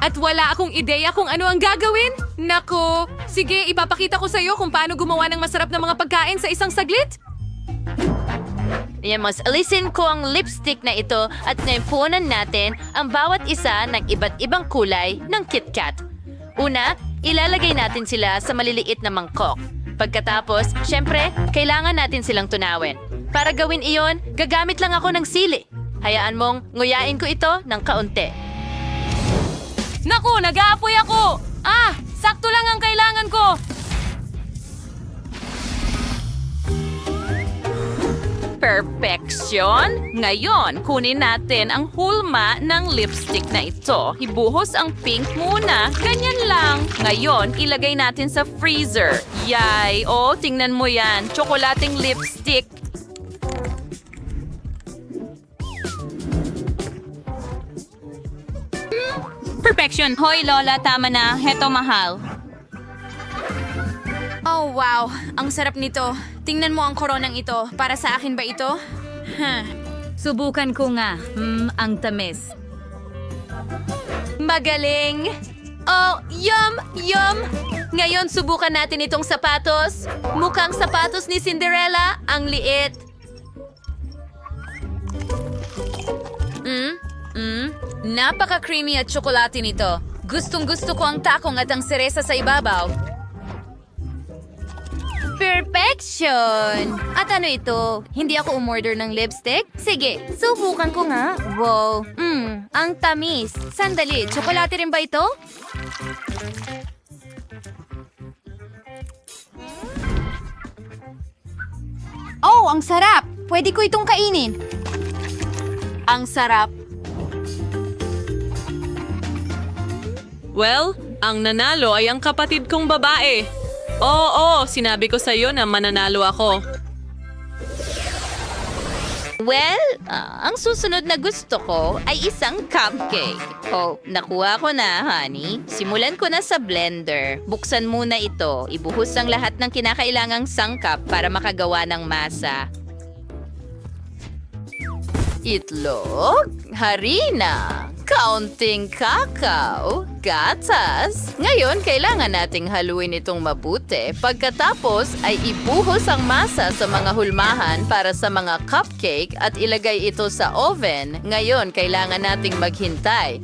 At wala akong ideya kung ano ang gagawin? Nako, sige, ipapakita ko sa'yo kung paano gumawa ng masarap na mga pagkain sa isang saglit. Mas alisin ko ang lipstick na ito at naipunan natin ang bawat isa ng iba't ibang kulay ng KitKat. Una, ilalagay natin sila sa maliliit na mangkok. Pagkatapos, syempre, kailangan natin silang tunawin. Para gawin iyon, gagamit lang ako ng sili. Hayaan mong nguyain ko ito ng kaunti. Naku, nag-aapoy ako! Sakto lang ang kailangan ko! Perfection! Ngayon, kunin natin ang hulma ng lipstick na ito. Ibuhos ang pink muna. Ganyan lang. Ngayon, ilagay natin sa freezer. Yay! Oh, tingnan mo yan. Tsokolating lipstick. Perfection! Hoy, Lola, tama na. Heto, mahal. Oh, wow. Ang sarap nito. Tingnan mo ang koronang ito. Para sa akin ba ito? Subukan ko nga. Ang tamis. Magaling! Oh, yum! Yum! Ngayon, subukan natin itong sapatos. Mukhang sapatos ni Cinderella. Ang liit. Napaka-creamy at tsokolate nito. Gustong-gusto ko ang takong at ang seresa sa ibabaw. Perfection! At ano ito? Hindi ako umorder ng lipstick? Sige, subukan ko nga. Wow, ang tamis. Sandali, tsokolate rin ba ito? Oh, ang sarap! Pwede ko itong kainin. Ang sarap. Well, ang nanalo ay ang kapatid kong babae. Oo, sinabi ko sa'yo na mananalo ako. Well, ang susunod na gusto ko ay isang cupcake. Oh, nakuha ko na, honey. Simulan ko na sa blender. Buksan muna ito. Ibuhos ang lahat ng kinakailangang sangkap para makagawa ng masa. Itlog, harina, kaunting kakao, gatas. Ngayon, kailangan nating haluin itong mabuti. Pagkatapos ay ibuhos ang masa sa mga hulmahan para sa mga cupcake at ilagay ito sa oven. Ngayon, kailangan nating maghintay.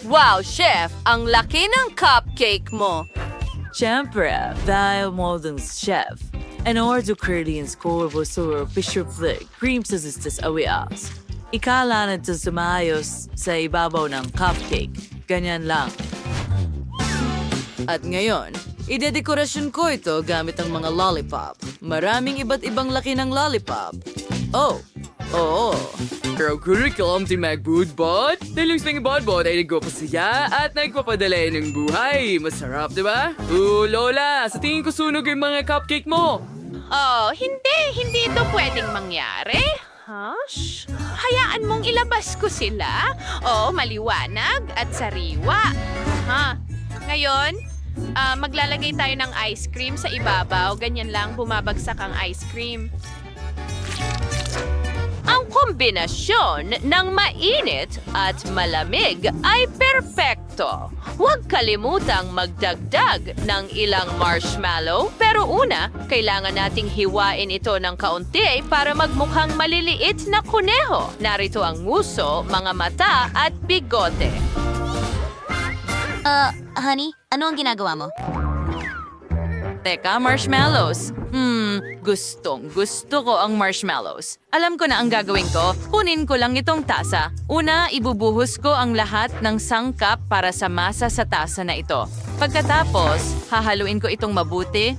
Wow, chef! Ang laki ng cupcake mo. Siyempre, dahil modern chef. En ordo creating score vosor Fisher Flick, cream sa sisters awias. Ikala na ito sumayos sa ibabaw ng cupcake. Ganyan lang. At ngayon, idedekorasyon ko ito gamit ang mga lollipop. Maraming iba't ibang laki ng lollipop. Oh, oo. Pero curriculum di magbudbod. Dahil yung budbod ay nagpapasaya at nagpapadala ng buhay. Masarap, di ba? Lola, sa tingin ko sunog yung mga cupcake mo. Oh, hindi ito pwedeng mangyari. Hush. Hayaan mong ilabas ko sila. Oh, maliwanag at sariwa. Ngayon, maglalagay tayo ng ice cream sa ibabaw. Ganyan lang bumabagsak ang ice cream. Ang kombinasyon ng mainit at malamig ay perpekto. Huwag kalimutang magdagdag ng ilang marshmallow. Pero una, kailangan nating hiwain ito ng kaunti para magmukhang maliliit na kuneho. Narito ang nguso, mga mata at bigote. Honey, ano ang ginagawa mo? Teka, marshmallows. Gusto ko ang marshmallows. Alam ko na ang gagawin ko. Kunin ko lang itong tasa. Una, ibubuhos ko ang lahat ng sangkap para sa masa sa tasa na ito. Pagkatapos, hahaluin ko itong mabuti.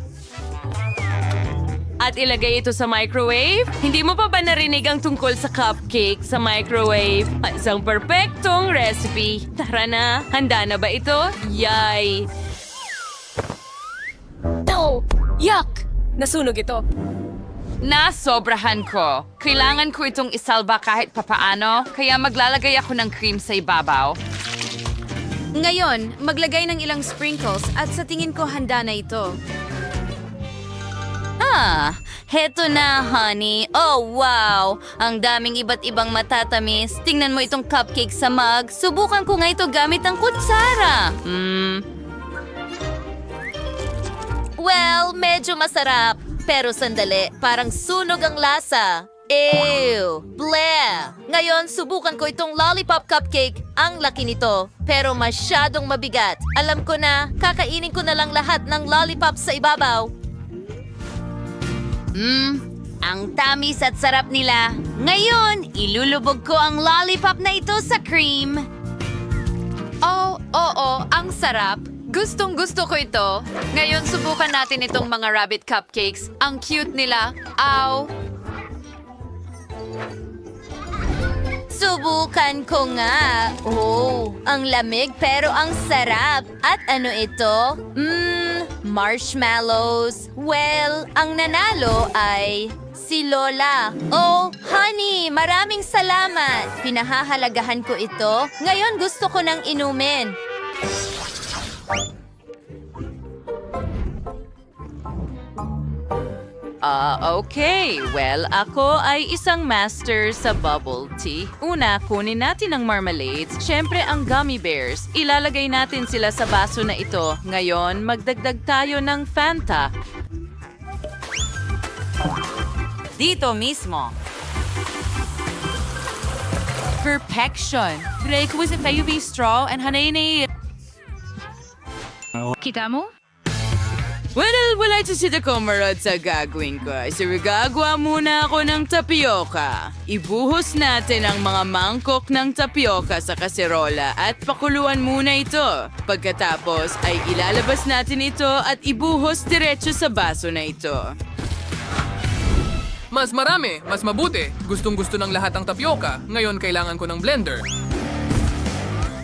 At ilagay ito sa microwave. Hindi mo pa ba narinig ang tungkol sa cupcake sa microwave? Isang perpektong recipe. Tara na, handa na ba ito? Yay! Oh, yuck! Nasunog ito. Nasobrahan ko. Kailangan ko itong isalba kahit papaano, kaya maglalagay ako ng cream sa ibabaw. Ngayon, maglagay ng ilang sprinkles at sa tingin ko handa na ito. Heto na, honey. Oh, wow! Ang daming iba't ibang matatamis. Tingnan mo itong cupcake sa mug. Subukan ko nga ito gamit ang kutsara. Well, medyo masarap. Pero sandali, parang sunog ang lasa. Ew! Bleh! Ngayon, subukan ko itong lollipop cupcake. Ang laki nito, pero masyadong mabigat. Alam ko na, kakainin ko na lang lahat ng lollipop sa ibabaw. Ang tamis at sarap nila. Ngayon, ilulubog ko ang lollipop na ito sa cream. Oh, oo, ang sarap. Gustong gusto ko ito. Ngayon subukan natin itong mga rabbit cupcakes. Ang cute nila. Ow! Subukan ko nga. Oh, ang lamig pero ang sarap. At ano ito? Marshmallows. Well, ang nanalo ay si Lola. Oh, honey, maraming salamat. Pinahahalagahan ko ito. Ngayon gusto ko nang inumin. Okay. Well, ako ay isang master sa bubble tea. Una, kunin natin ang marmalades. Siyempre, ang gummy bears. Ilalagay natin sila sa baso na ito. Ngayon, magdagdag tayo ng Fanta. Dito mismo. Perfection. Requisite tayo may straw and hanay. Kita mo? Well, wala ito si Takomarot sa gagawin ko. So, gagawa muna ako ng tapioca. Ibuhos natin ang mga mangkok ng tapioca sa kaserola at pakuluan muna ito. Pagkatapos ay ilalabas natin ito at ibuhos diretso sa baso na ito. Mas marami, mas mabuti. Gustong-gusto ng lahat ang tapioca. Ngayon kailangan ko ng blender.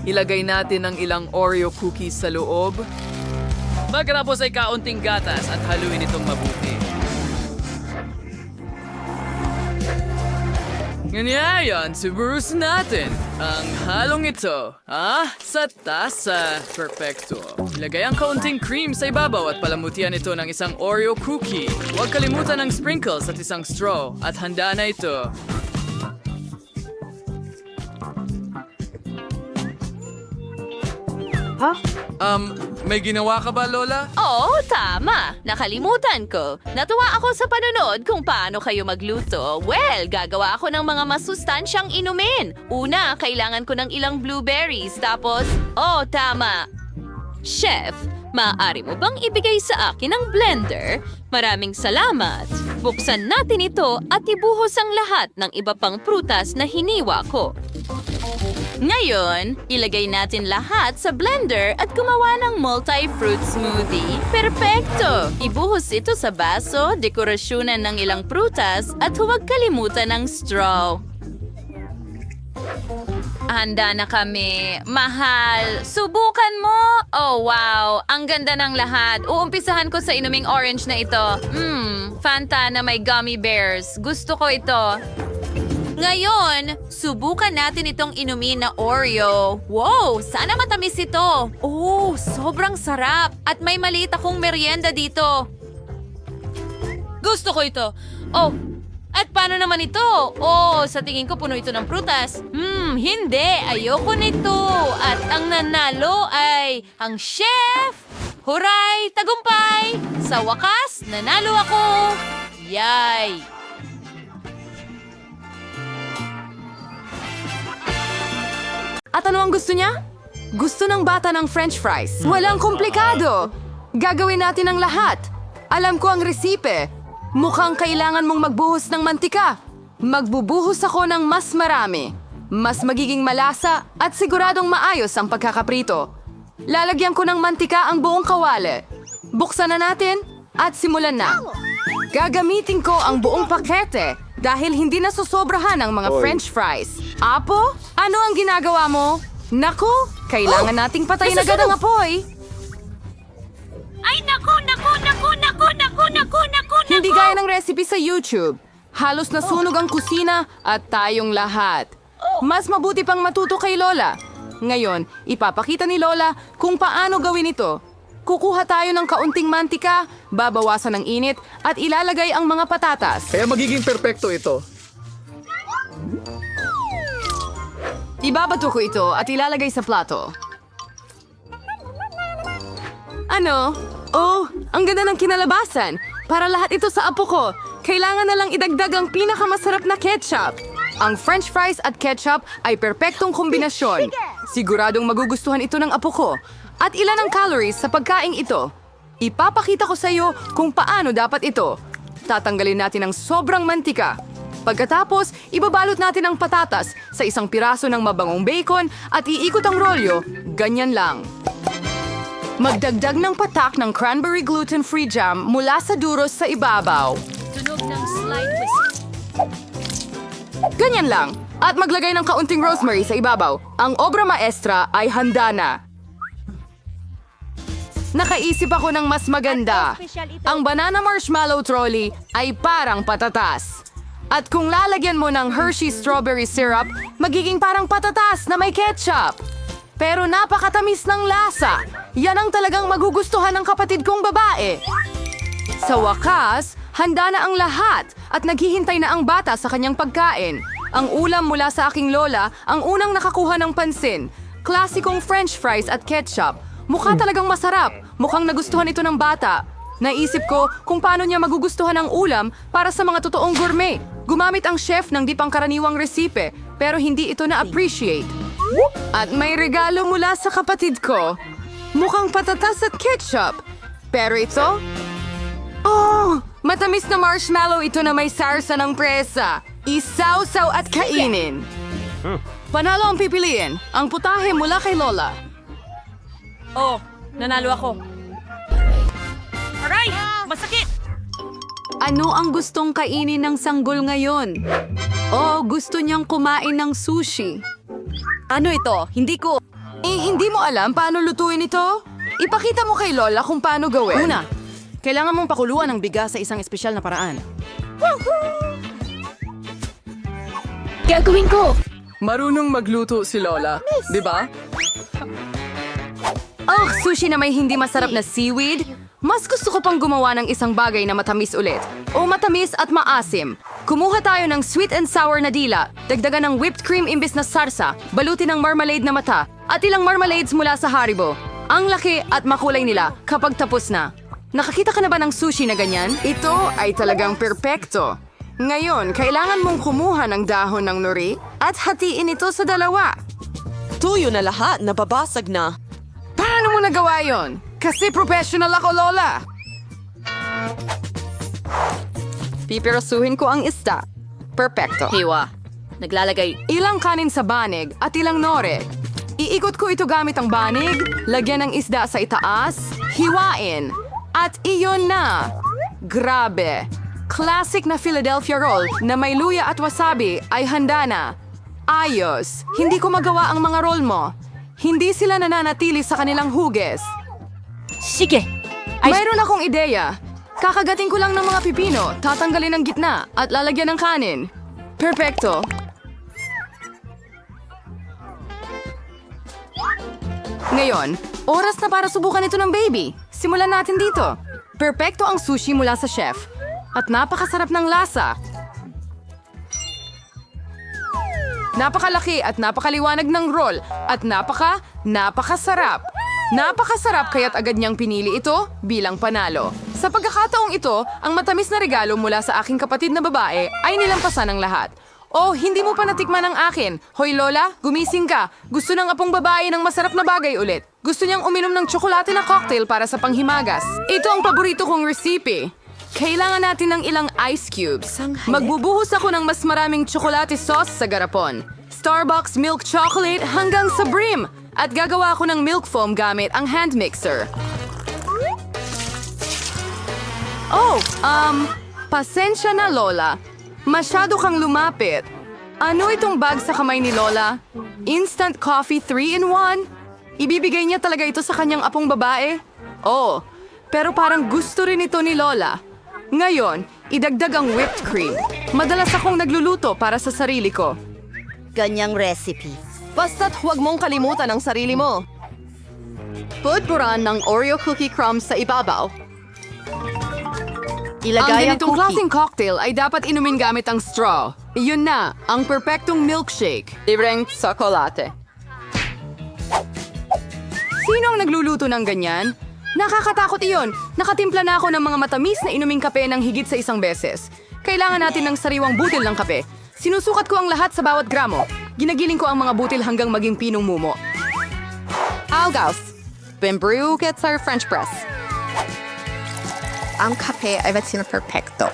Ilagay natin ang ilang Oreo cookies sa loob. Pagkatapos ay kaunting gatas at haluin itong mabuti. Ngayon, suburus natin ang halong ito. Sa tasa. Perfecto. Ilagay ang kaunting cream sa ibabaw at palamutian ito ng isang Oreo cookie. Huwag kalimutan ng sprinkles at isang straw. At handa na ito. May ginawa ka ba, Lola? Oo, tama. Nakalimutan ko. Natuwa ako sa panonood kung paano kayo magluto. Well, gagawa ako ng mga masustansyang inumin. Una, kailangan ko ng ilang blueberries. Tapos, tama. Chef, maaari mo bang ibigay sa akin ang blender? Maraming salamat. Buksan natin ito at ibuhos ang lahat ng iba pang prutas na hiniwa ko. Ngayon, ilagay natin lahat sa blender at gumawa ng multi-fruit smoothie. Perpekto! Ibuhos ito sa baso, dekorasyonan ng ilang prutas, at huwag kalimutan ng straw. Handa na kami. Mahal, subukan mo! Oh, wow! Ang ganda ng lahat. Uumpisahan ko sa inuming orange na ito. Fanta na may gummy bears. Gusto ko ito. Ngayon, subukan natin itong inumin na Oreo. Wow, sana matamis ito. Oh, sobrang sarap. At may maliit akong merienda dito. Gusto ko ito. Oh, at paano naman ito? Oh, sa tingin ko puno ito ng prutas. Hindi. Ayoko nito. At ang nanalo ay ang chef. Huray, tagumpay. Sa wakas, nanalo ako. Yay! At ano ang gusto niya? Gusto ng bata ng french fries. Walang komplikado. Gagawin natin ang lahat. Alam ko ang resipe. Mukhang kailangan mong magbuhos ng mantika. Magbubuhos ako ng mas marami. Mas magiging malasa at siguradong maayos ang pagkakaprito. Lalagyan ko ng mantika ang buong kawali. Buksan na natin at simulan na. Gagamitin ko ang buong pakete dahil hindi na susobrahan ang mga french fries. Apo, ano ang ginagawa mo? Naku, kailangan nating patayin agad ang apoy. Ay, naku! Hindi gaya ng recipe sa YouTube. Halos nasunog ang kusina at tayong lahat. Mas mabuti pang matuto kay Lola. Ngayon, ipapakita ni Lola kung paano gawin ito. Kukuha tayo ng kaunting mantika, babawasan ng init, at ilalagay ang mga patatas. Kaya magiging perpekto ito. Ibabato ko ito at ilalagay sa plato. Ano? Oh, ang ganda ng kinalabasan. Para lahat ito sa apo ko, kailangan na lang idagdag ang pinakamasarap na ketchup. Ang french fries at ketchup ay perpektong kombinasyon. Siguradong magugustuhan ito ng apo ko. At ilan ang calories sa pagkaing ito? Ipapakita ko sa iyo kung paano dapat ito. Tatanggalin natin ang sobrang mantika. Pagkatapos, ibabalot natin ang patatas sa isang piraso ng mabangong bacon at iikot ang rolyo, ganyan lang. Magdagdag ng patak ng cranberry gluten-free jam mula sa duros sa ibabaw. Tunog ng slide whistle. Ganyan lang. At maglagay ng kaunting rosemary sa ibabaw. Ang obra maestra ay handa na. Nakaisip ako ng mas maganda. Ang banana marshmallow trolley ay parang patatas. At kung lalagyan mo ng Hershey strawberry syrup, magiging parang patatas na may ketchup. Pero napakatamis ng lasa. Yan ang talagang magugustuhan ng kapatid kong babae. Sa wakas, handa na ang lahat at naghihintay na ang bata sa kanyang pagkain. Ang ulam mula sa aking lola ang unang nakakuha ng pansin. Klasikong french fries at ketchup. Mukha talagang masarap. Mukhang nagustuhan ito ng bata. Naisip ko kung paano niya magugustuhan ang ulam para sa mga totoong gourmet. Gumamit ang chef ng di pangkaraniwang resipe pero hindi ito na-appreciate. At may regalo mula sa kapatid ko. Mukhang patatas at ketchup. Pero ito? Oh! Matamis na marshmallow ito na may sarsa ng presa. Isawsaw at kainin. Panalo ang pipiliin. Ang putahe mula kay Lola. Oh, nanalo ako. Aray! Masakit! Ano ang gustong kainin ng sanggol ngayon? Oh, gusto niyang kumain ng sushi. Ano ito? Hindi ko... Hindi mo alam paano lutuin ito? Ipakita mo kay Lola kung paano gawin. Una, kailangan mong pakuluan ang bigas sa isang espesyal na paraan. Gagawin ko! Marunong magluto si Lola, di ba? Oh, sushi na may hindi masarap na seaweed? Mas gusto ko pang gumawa ng isang bagay na matamis ulit. O matamis at maasim. Kumuha tayo ng sweet and sour na dila, dagdagan ng whipped cream imbis na sarsa, balutin ng marmalade na mata, at ilang marmalades mula sa Haribo. Ang laki at makulay nila kapag tapos na. Nakakita ka na ba ng sushi na ganyan? Ito ay talagang perpekto. Ngayon, kailangan mong kumuha ng dahon ng nori at hatiin ito sa dalawa. Tuyo na lahat, nababasag na. Paano mo nagawa yon? Kasi professional ako, Lola! Pipirasuhin ko ang isda. Perfecto. Hiwa. Naglalagay. Ilang kanin sa banig at ilang nore. Iikot ko ito gamit ang banig, lagyan ng isda sa itaas, hiwain, at iyon na. Grabe! Classic na Philadelphia roll na may luya at wasabi ay handa na. Ayos! Hindi ko magawa ang mga roll mo. Hindi sila nananatili sa kanilang huges. Sige! Mayroon akong ideya. Kakagating ko lang ng mga pipino, tatanggalin ang gitna at lalagyan ng kanin. Perfecto! Ngayon, oras na para subukan ito ng baby. Simulan natin dito. Perfecto ang sushi mula sa chef. At napakasarap ng lasa. Napakalaki at napakaliwanag ng roll. At napakasarap. Napakasarap kaya't agad niyang pinili ito bilang panalo. Sa pagkakataong ito, ang matamis na regalo mula sa aking kapatid na babae ay nilampasan ng lahat. Oh, hindi mo pa natikman ang akin. Hoy Lola, gumising ka. Gusto ng apong babae ng masarap na bagay ulit. Gusto niyang uminom ng tsokolate na cocktail para sa panghimagas. Ito ang paborito kong recipe. Kailangan natin ng ilang ice cubes. Magbubuhos ako ng mas maraming tsokolate sauce sa garapon. Starbucks milk chocolate hanggang sa brim. At gagawa ako ng milk foam gamit ang hand mixer. Oh, pasensya na Lola. Masyado kang lumapit. Ano itong bag sa kamay ni Lola? Instant coffee 3-in-1? Ibibigay niya talaga ito sa kanyang apong babae? Oh, pero parang gusto rin ito ni Lola. Ngayon, idagdag ang whipped cream. Madalas akong nagluluto para sa sarili ko. Ganyang recipe. Basta't huwag mong kalimutan ang sarili mo. Pudpuran ng Oreo cookie crumbs sa ibabaw. Ang ganitong klaseng cocktail ay dapat inumin gamit ang straw. Iyon na, ang perpektong milkshake. Libreng tsokolate. Sino ang nagluluto ng ganyan? Nakakatakot iyon. Nakatimpla na ako ng mga matamis na inuming kape ng higit sa isang beses. Kailangan natin ng sariwang butil ng kape. Sinusukat ko ang lahat sa bawat gramo. Ginagiling ko ang mga butil hanggang maging pinong mumo. Algaus. Bembrew gets our French press. Ang kape ay perfecto.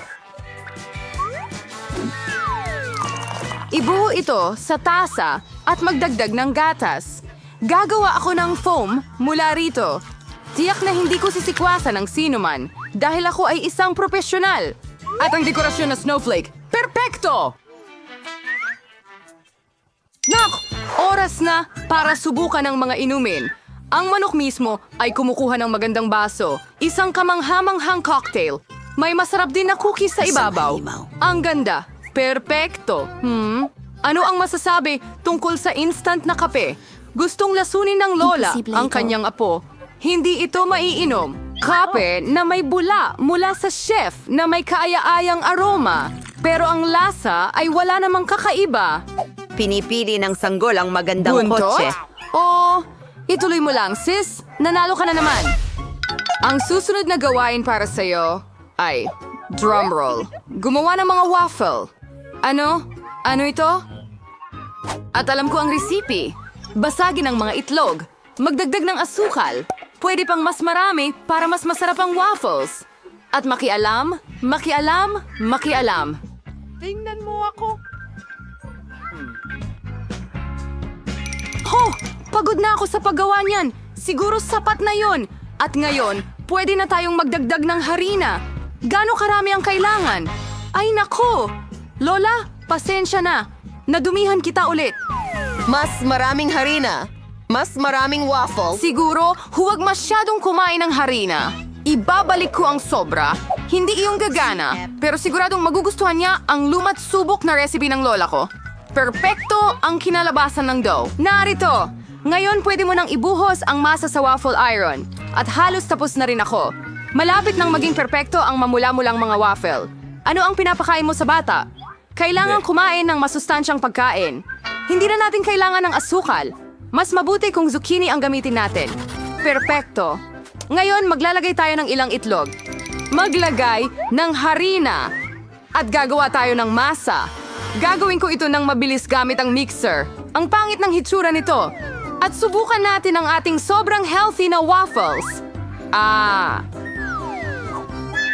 Ibuho ito sa tasa at magdagdag ng gatas. Gagawa ako ng foam mula rito. Tiyak na hindi ko sisikwasan ng sino man dahil ako ay isang profesional. At ang dekorasyon na snowflake, perpekto! Nak! Oras na para subukan ng mga inumin. Ang manok mismo ay kumukuha ng magandang baso, isang kamanghamanghang cocktail. May masarap din na cookies sa ibabaw. Ang ganda. Perpekto. Ano ang masasabi tungkol sa instant na kape? Gustong lasunin ng lola ang kanyang apo. Hindi ito maiinom. Kape na may bula mula sa chef na may kaaya-ayang aroma. Pero ang lasa ay wala namang kakaiba. Pinipili ng sanggol ang magandang Buntot? kotse. Oh, ituloy mo lang, sis. Nanalo ka na naman. Ang susunod na gawain para sa'yo ay drumroll. Gumawa ng mga waffle. Ano? Ano ito? At alam ko ang resipe. Basagin ang mga itlog. Magdagdag ng asukal. Pwede pang mas marami para mas masarap ang waffles. At makialam, makialam, makialam. Tingnan mo ako. Ho! Pagod na ako sa paggawa niyan. Siguro sapat na yon. At ngayon, pwede na tayong magdagdag ng harina. Gaano karami ang kailangan? Ay nako! Lola, pasensya na. Nadumihan kita ulit. Mas maraming harina. Mas maraming waffle. Siguro, huwag masyadong kumain ng harina. Ibabalik ko ang sobra. Hindi iyong gagana, pero siguradong magugustuhan niya ang lumat subok na recipe ng lola ko. Perpekto ang kinalabasan ng dough. Narito! Ngayon pwede mo nang ibuhos ang masa sa waffle iron. At halos tapos na rin ako. Malapit nang maging perpekto ang mamula-mulang mga waffle. Ano ang pinapakain mo sa bata? Kailangan kumain ng masustansyang pagkain. Hindi na natin kailangan ng asukal. Mas mabuti kung zucchini ang gamitin natin. Perpekto. Ngayon, maglalagay tayo ng ilang itlog. Maglagay ng harina. At gagawa tayo ng masa. Gagawin ko ito ng mabilis gamit ang mixer. Ang pangit ng hitsura nito. At subukan natin ang ating sobrang healthy na waffles.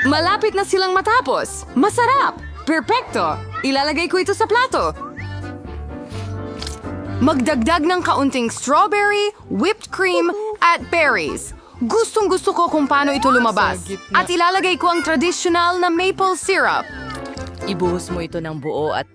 Malapit na silang matapos. Masarap! Perpekto! Ilalagay ko ito sa plato. Magdagdag ng kaunting strawberry, whipped cream, at berries. Gustong-gusto ko kung paano ito lumabas. At ilalagay ko ang traditional na maple syrup. Ibuhos mo ito ng buo at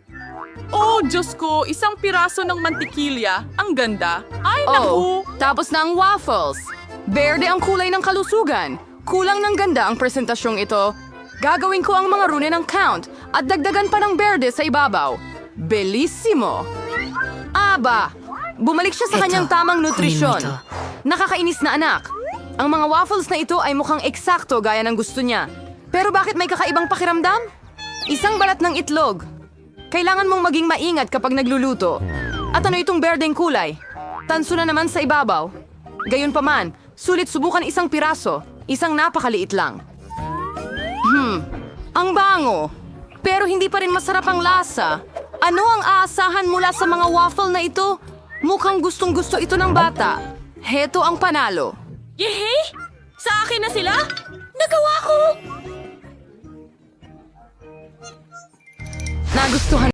Oh, Diyos ko, isang piraso ng mantikilya. Ang ganda. Ay, Oh, tapos na ang waffles. Berde ang kulay ng kalusugan. Kulang ng ganda ang presentasyong ito. Gagawin ko ang mga rune ng count at dagdagan pa ng berde sa ibabaw. Bellissimo! Aba! Bumalik siya sa kanyang tamang nutrisyon. Nakakainis na anak. Ang mga waffles na ito ay mukhang eksakto gaya ng gusto niya. Pero bakit may kakaibang pakiramdam? Isang balat ng itlog. Kailangan mong maging maingat kapag nagluluto. At ano itong berdeng kulay? Tanso na naman sa ibabaw. Gayunpaman, sulit subukan isang piraso. Isang napakaliit lang. Ang bango. Pero hindi pa rin masarap ang lasa. Ano ang aasahan mula sa mga waffle na ito? Mukhang gustong-gusto ito ng bata. Heto ang panalo. Yehey! Sa akin na sila? Nagawa ko! Nagustuhan